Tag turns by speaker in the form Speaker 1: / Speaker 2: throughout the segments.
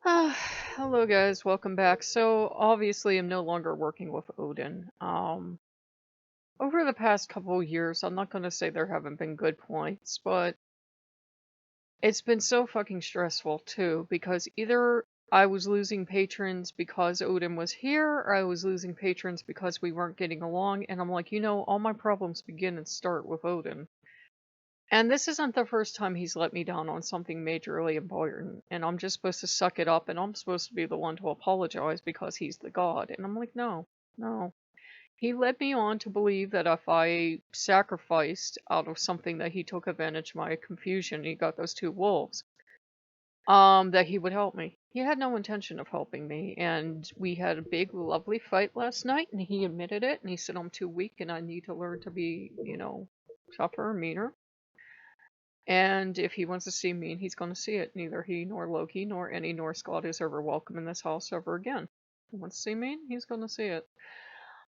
Speaker 1: Hello guys, welcome back. So obviously I'm no longer working with Odin. Over the past couple years, I'm not gonna say there haven't been good points, but it's been so fucking stressful too, because either I was losing patrons because Odin was here, or I was losing patrons because we weren't getting along, and I'm like, all my problems begin and start with Odin. And this isn't the first time he's let me down on something majorly important, and I'm just supposed to suck it up, and I'm supposed to be the one to apologize because he's the god. And I'm like, no, no. He led me on to believe that if I sacrificed out of something that he took advantage of my confusion, he got those two wolves, that he would help me. He had no intention of helping me, and we had a big, lovely fight last night, and he admitted it, and he said I'm too weak and I need to learn to be, tougher, meaner. And if he wants to see me, he's going to see it. Neither he nor Loki nor any Norse god is ever welcome in this house ever again. He wants to see me, he's going to see it.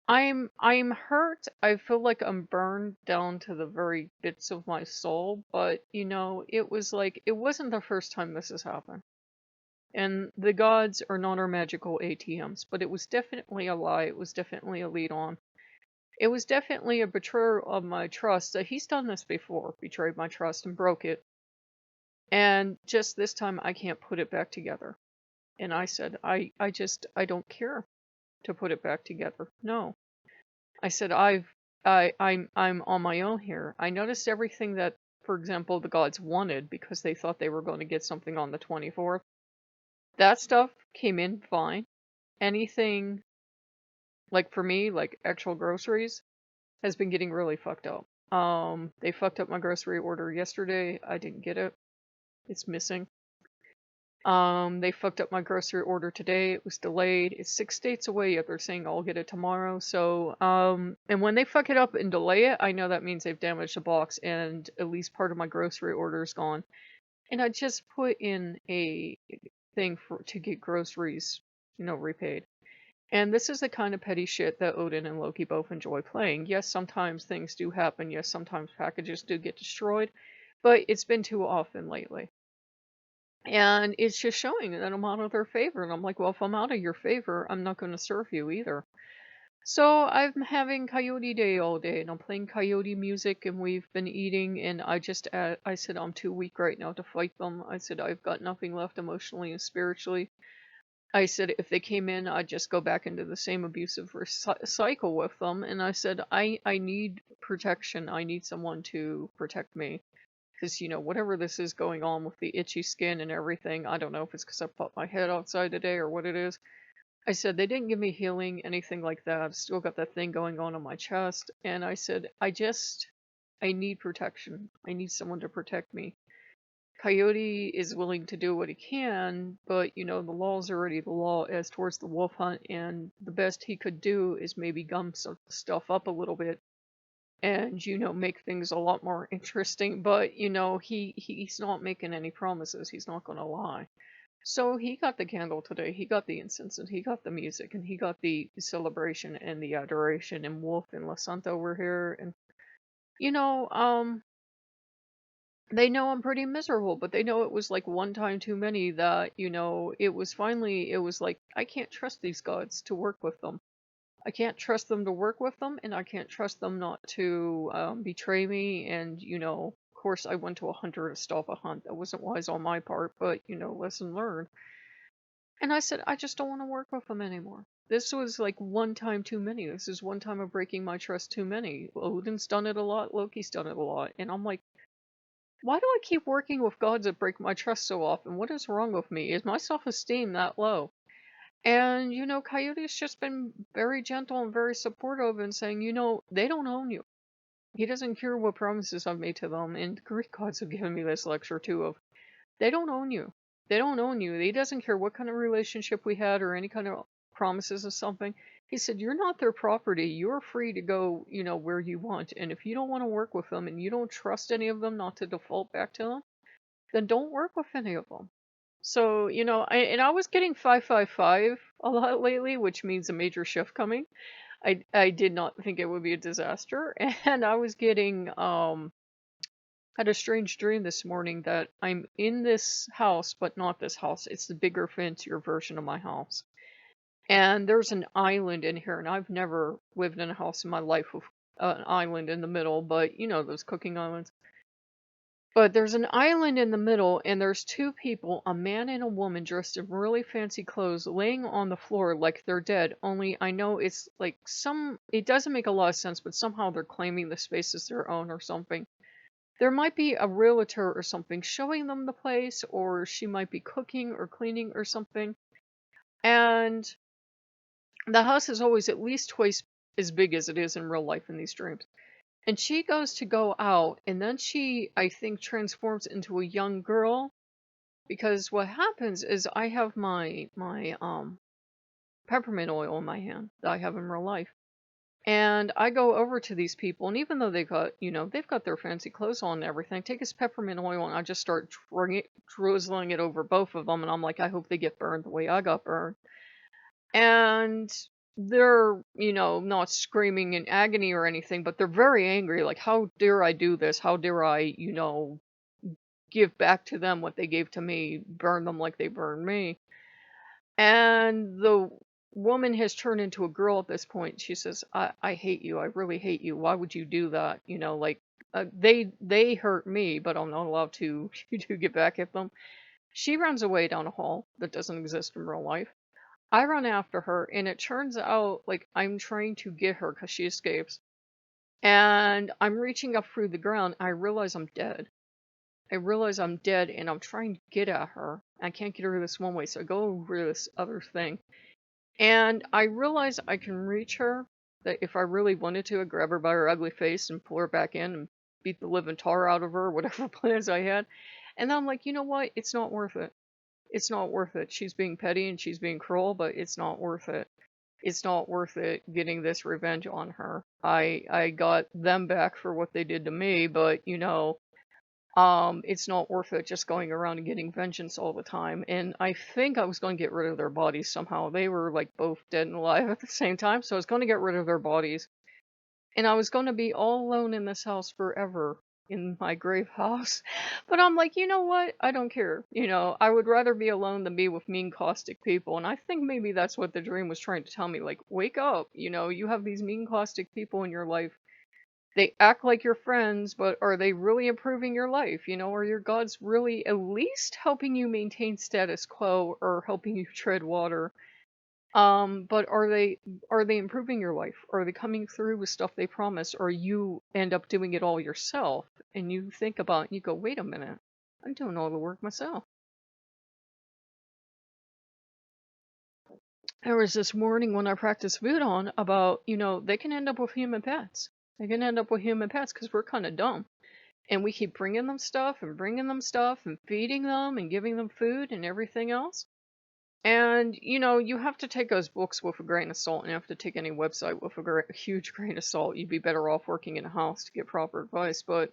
Speaker 1: I'm hurt. I feel like I'm burned down to the very bits of my soul, but it was like it wasn't the first time this has happened. And the gods are not our magical ATMs, but it was definitely a lie. It was definitely a lead on. It was definitely a betrayal of my trust. He's done this before, betrayed my trust and broke it. And just this time I can't put it back together. And I said, I don't care to put it back together. No. I said, I'm on my own here. I noticed everything that, for example, the gods wanted because they thought they were going to get something on the 24th. That stuff came in fine. Anything, like for me, like actual groceries, has been getting really fucked up. They fucked up my grocery order yesterday. I didn't get it. It's missing. They fucked up my grocery order today. It was delayed. It's 6 states away, yet they're saying I'll get it tomorrow. So, and when they fuck it up and delay it, I know that means they've damaged the box and at least part of my grocery order is gone. And I just put in a thing to get groceries, repaid. And this is the kind of petty shit that Odin and Loki both enjoy playing. Yes, sometimes things do happen. Yes, sometimes packages do get destroyed, but it's been too often lately. And it's just showing that I'm out of their favor. And I'm like, well, if I'm out of your favor, I'm not going to serve you either. So I'm having Coyote Day all day, and I'm playing Coyote music, and we've been eating. And I said I'm too weak right now to fight them. I said I've got nothing left emotionally and spiritually. I said if they came in, I'd just go back into the same abusive cycle with them. And I said I need protection. I need someone to protect me. Because, whatever this is going on with the itchy skin and everything, I don't know if it's because I popped my head outside today or what it is. I said, they didn't give me healing, anything like that. I've still got that thing going on my chest. And I said, I need protection. I need someone to protect me. Coyote is willing to do what he can, but, the law's already the law as towards the wolf hunt. And the best he could do is maybe gum some stuff up a little bit and make things a lot more interesting, but he's not making any promises. He's not going to lie. So he got the candle today, he got the incense, and he got the music, and he got the celebration and the adoration, and Wolf and La Santa were here. And you know um they know I'm pretty miserable, but they know it was like one time too many, that it was like I can't trust these gods to work with them. I can't trust them to work with them, and I can't trust them not to betray me. And, of course, I went to a hunter to stop a hunt. That wasn't wise on my part, but, lesson learned. And I said, I just don't want to work with them anymore. This was like one time too many. This is one time of breaking my trust too many. Odin's done it a lot, Loki's done it a lot. And I'm like, why do I keep working with gods that break my trust so often? What is wrong with me? Is my self-esteem that low? And, Coyote's just been very gentle and very supportive and saying, they don't own you. He doesn't care what promises I've made to them. And the Greek gods have given me this lecture too of, they don't own you. They don't own you. He doesn't care what kind of relationship we had or any kind of promises of something. He said, you're not their property. You're free to go, where you want. And if you don't want to work with them and you don't trust any of them not to default back to them, then don't work with any of them. So, I was getting 555 a lot lately, which means a major shift coming. I did not think it would be a disaster. And I was getting Had a strange dream this morning that I'm in this house, but not this house. It's the bigger, fancier version of my house. And there's an island in here, and I've never lived in a house in my life with an island in the middle, but you know, those cooking islands. But there's an island in the middle, and there's two people, a man and a woman dressed in really fancy clothes, laying on the floor like they're dead. Only I know it's like it doesn't make a lot of sense, but somehow they're claiming the space as their own or something. There might be a realtor or something showing them the place, or she might be cooking or cleaning or something. And the house is always at least twice as big as it is in real life in these dreams. And she goes to go out, and then she, I think, transforms into a young girl. Because what happens is I have my peppermint oil in my hand that I have in real life. And I go over to these people, and even though they've got their fancy clothes on and everything, I take this peppermint oil and I just start drizzling it over both of them, and I'm like, I hope they get burned the way I got burned. And they're, not screaming in agony or anything, but they're very angry, like, how dare I do this? How dare I, give back to them what they gave to me, burn them like they burned me? And the woman has turned into a girl at this point. She says, I hate you. I really hate you. Why would you do that? They hurt me, but I'm not allowed to to get back at them. She runs away down a hall that doesn't exist in real life. I run after her, and it turns out like I'm trying to get her because she escapes. And I'm reaching up through the ground. I realize I'm dead. I realize I'm dead, and I'm trying to get at her. I can't get her this one way, so I go over this other thing. And I realize I can reach her, that if I really wanted to, I'd grab her by her ugly face and pull her back in and beat the living tar out of her, whatever plans I had. And I'm like, you know what? It's not worth it. It's not worth it. She's being petty and she's being cruel, but it's not worth it. It's not worth it getting this revenge on her. I got them back for what they did to me, but it's not worth it just going around and getting vengeance all the time. And I think I was going to get rid of their bodies somehow. They were like both dead and alive at the same time, so I was going to get rid of their bodies. And I was going to be all alone in this house forever, in my grave house. But I'm like, you know what? I don't care. I would rather be alone than be with mean, caustic people. And I think maybe that's what the dream was trying to tell me. Like, wake up. You have these mean, caustic people in your life. They act like your friends, but are they really improving your life? Are your gods really at least helping you maintain status quo or helping you tread water? But are they improving your life? Are they coming through with stuff they promise, or you end up doing it all yourself? And you think about it and you go, wait a minute, I'm doing all the work myself. There was this warning when I practiced Voodoo about, they can end up with human pets. They can end up with human pets because we're kind of dumb. And we keep bringing them stuff and feeding them and giving them food and everything else. And, you have to take those books with a grain of salt, and you have to take any website with a huge grain of salt. You'd be better off working in a house to get proper advice. But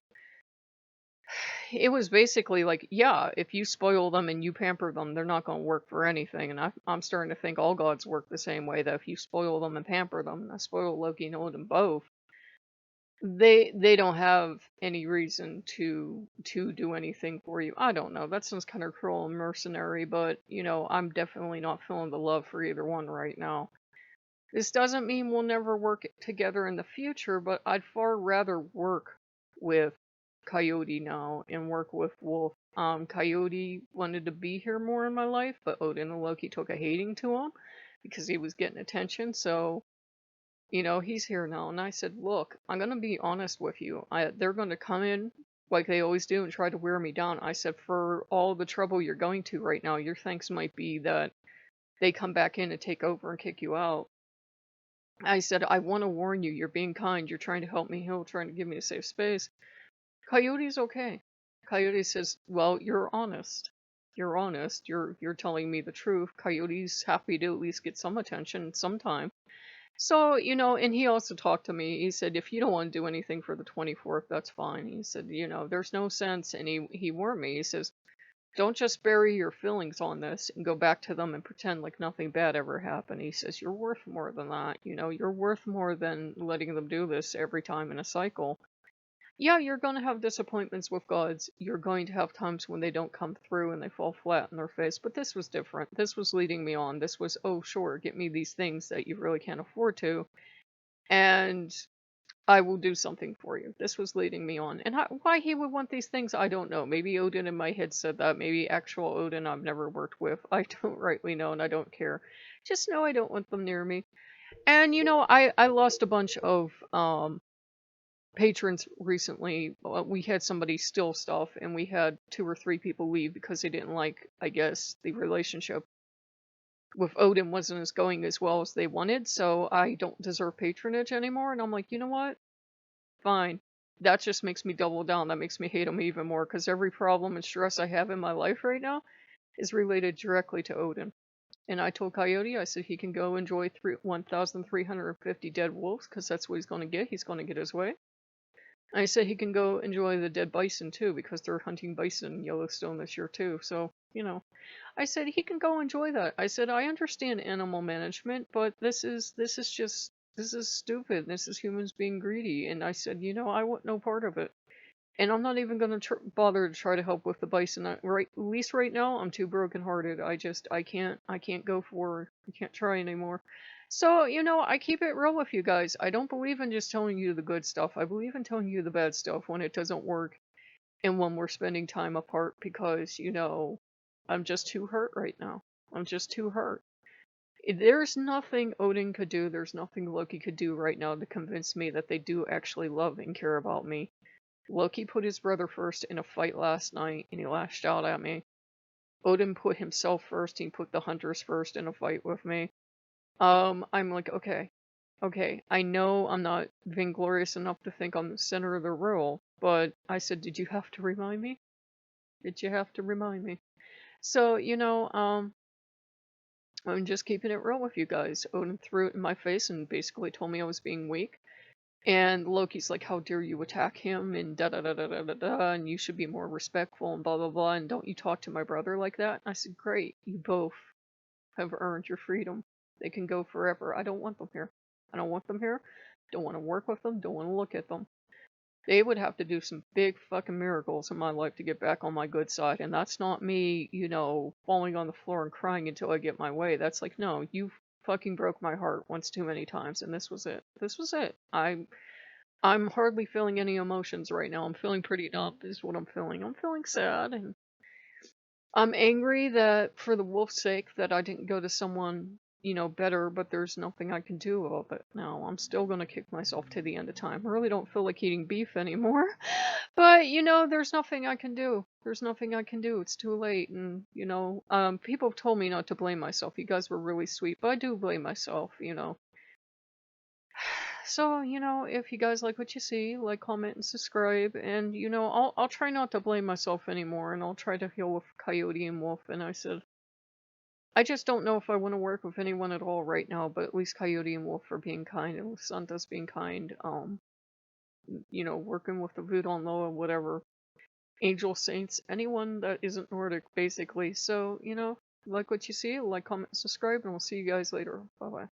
Speaker 1: it was basically like, yeah, if you spoil them and you pamper them, they're not going to work for anything. And I'm starting to think all gods work the same way, that if you spoil them and pamper them, and I spoil Loki and Odin both, they don't have any reason to do anything for you. I don't know. That sounds kind of cruel and mercenary, but I'm definitely not feeling the love for either one right now. This doesn't mean we'll never work together in the future, but I'd far rather work with Coyote now and work with Wolf. Coyote wanted to be here more in my life, but Odin and Loki took a hating to him because he was getting attention, so he's here now. And I said, look, I'm going to be honest with you. They're going to come in like they always do and try to wear me down. I said, for all the trouble you're going to right now, your thanks might be that they come back in and take over and kick you out. I said, I want to warn you, you're being kind. You're trying to help me heal, trying to give me a safe space. Coyote's okay. Coyote says, well, you're honest. You're honest. You're telling me the truth. Coyote's happy to at least get some attention sometime. So, and he also talked to me. He said, if you don't want to do anything for the 24th, that's fine. He said, there's no sense. And he warned me. He says, don't just bury your feelings on this and go back to them and pretend like nothing bad ever happened. He says, you're worth more than that. You're worth more than letting them do this every time in a cycle. Yeah, you're going to have disappointments with gods. You're going to have times when they don't come through and they fall flat in their face. But this was different. This was leading me on. This was, oh, sure, get me these things that you really can't afford to, and I will do something for you. This was leading me on. And why he would want these things, I don't know. Maybe Odin in my head said that. Maybe actual Odin I've never worked with. I don't rightly know, and I don't care. Just know I don't want them near me. And I lost a bunch of patrons recently. We had somebody steal stuff, and we had 2 or 3 people leave because they didn't like, I guess, the relationship with Odin wasn't as going as well as they wanted. So I don't deserve patronage anymore. And I'm like, you know what? Fine. That just makes me double down. That makes me hate him even more because every problem and stress I have in my life right now is related directly to Odin. And I told Coyote, I said he can go enjoy 1,350 dead wolves because that's what he's going to get. He's going to get his way. I said he can go enjoy the dead bison too because they're hunting bison in Yellowstone this year too. So, I said he can go enjoy that. I said I understand animal management, but this is stupid. This is humans being greedy. And I said, I want no part of it. And I'm not even going to bother to try to help with the bison. Right, at least right now, I'm too brokenhearted. I can't go forward. I can't try anymore. So, I keep it real with you guys. I don't believe in just telling you the good stuff. I believe in telling you the bad stuff when it doesn't work and when we're spending time apart because, I'm just too hurt right now. I'm just too hurt. There's nothing Odin could do, there's nothing Loki could do right now to convince me that they do actually love and care about me. Loki put his brother first in a fight last night, and he lashed out at me. Odin put himself first, he put the hunters first in a fight with me. I'm like, okay, I know I'm not vainglorious enough to think I'm the center of the world, but I said, did you have to remind me? Did you have to remind me? So, I'm just keeping it real with you guys. Odin threw it in my face and basically told me I was being weak. And Loki's like, how dare you attack him, and da da da da da da da, and you should be more respectful, and blah blah blah, and don't you talk to my brother like that? And I said, great, you both have earned your freedom. They can go forever. I don't want them here. I don't want them here. Don't want to work with them. Don't want to look at them. They would have to do some big fucking miracles in my life to get back on my good side. And that's not me, falling on the floor and crying until I get my way. That's like, no, you fucking broke my heart once too many times, and this was it. This was it. I'm hardly feeling any emotions right now. I'm feeling pretty numb is what I'm feeling. I'm feeling sad, and I'm angry that for the wolf's sake that I didn't go to someone, better, but there's nothing I can do about it now. I'm still gonna kick myself to the end of time. I really don't feel like eating beef anymore. But there's nothing I can do. There's nothing I can do. It's too late. And people have told me not to blame myself. You guys were really sweet, but I do blame myself. So, if you guys like what you see, like, comment, and subscribe. And, I'll try not to blame myself anymore, and I'll try to heal with Coyote and Wolf. And I said, I just don't know if I want to work with anyone at all right now, but at least Coyote and Wolf are being kind, and Santa's being kind. Working with the Voodoo on Loa, whatever. Angel Saints, anyone that isn't Nordic, basically. So, like what you see, like, comment, subscribe, and we'll see you guys later. Bye-bye.